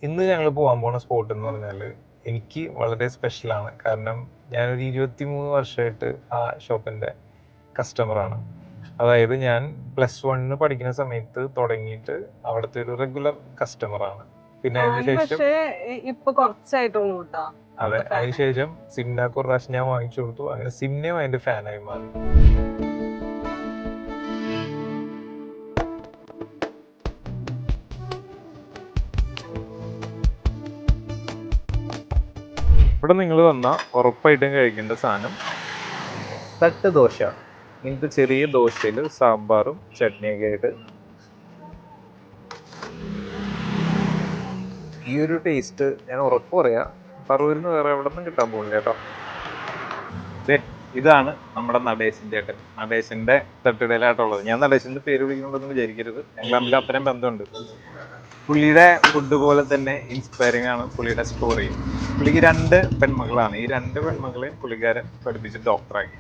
ഇന്ന് ഞങ്ങൾ പോകാൻ പോണ സ്പോട്ട് എന്ന് പറഞ്ഞാൽ എനിക്ക് വളരെ സ്പെഷ്യലാണ്. കാരണം ഞാനൊരു 23 വർഷമായിട്ട് ആ ഷോപ്പിൻ്റെ കസ്റ്റമറാണ്. അതായത് ഞാൻ +1 പഠിക്കുന്ന സമയത്ത് തുടങ്ങിയിട്ട് അവിടുത്തെ ഒരു റെഗുലർ കസ്റ്റമറാണ്. പിന്നെ അതിനുശേഷം ഇപ്പൊ കുറച്ചായിട്ടുള്ളൂ കേട്ടോ. അതെ, അതിനുശേഷം സിംനക്ക് ഒരു പ്രാവശ്യം ഞാൻ വാങ്ങിച്ചു കൊടുത്തു. അങ്ങനെ സിംനയും അതിന്റെ ഫാനായി മാറി. ഇവിടെ നിങ്ങൾ വന്നാൽ ഉറപ്പായിട്ടും കഴിക്കേണ്ട സാധനം തട്ട് ദോശ. ഇങ്ങനത്തെ ചെറിയ ദോശയിൽ സാമ്പാറും ചട്നിയൊക്കെ ആയിട്ട് ഈ ഒരു ടേസ്റ്റ് ഞാൻ ഉറപ്പ് പറയാം പറവൂരിൽ നിന്ന് വേറെ എവിടെ നിന്നും കിട്ടാൻ പോകുന്നില്ല കേട്ടോ. ഇതാണ് നമ്മുടെ നടേശൻ ചേട്ടൻ. നടേശന്റെ തട്ടുകടയിലായിട്ടുള്ളത്. ഞാൻ നടേശന്റെ പേര് വിളിക്കണമെന്ന് വിചാരിക്കരുത്, ഞങ്ങൾ തമ്മിൽ അത്രയും ബന്ധമുണ്ട്. പുള്ളിയുടെ ഫുഡ് പോലെ തന്നെ ഇൻസ്പയറിംഗ് ആണ് പുള്ളിയുടെ സ്റ്റോറി. പുള്ളിക്ക് 2 പെൺമക്കളാണ്. ഈ 2 പെൺമക്കളെയും പുള്ളിക്കാരൻ പഠിപ്പിച്ച് ഡോക്ടറാക്കി.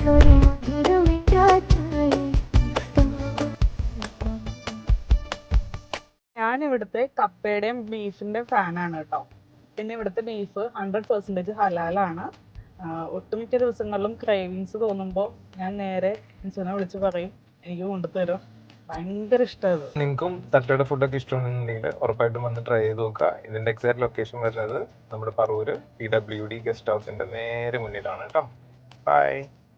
ഞാൻ ഇവിടുത്തെ കപ്പയുടെയും ബീഫിന്റെ ഫാനാണ് കേട്ടോ. പിന്നെ ഇവിടുത്തെ ബീഫ് 100% ഹലാലാണ്. ഒട്ടുമിക്ക ദിവസങ്ങളിലും ക്രേവിങ്സ് തോന്നുമ്പോൾ ഞാൻ നേരെ അച്ഛനെ വിളിച്ച് പറയും, എനിക്ക് കൊണ്ടുതരും. ഭയങ്കര ഇഷ്ടമാണ്. നിങ്ങൾക്കും തട്ടുകട ഫുഡൊക്കെ ഇഷ്ടമുണ്ടെന്നുണ്ടെങ്കിൽ ഉറപ്പായിട്ടും വന്ന് ട്രൈ ചെയ്ത് നോക്കുക. ഇതിന്റെ എക്സാക്ട് ലൊക്കേഷൻ വരുന്നത് നമ്മുടെ പറവൂര് PWD ഗസ്റ്റ് ഹൗസിന്റെ നേരെ മുന്നിലാണ് കേട്ടോ. ബൈ.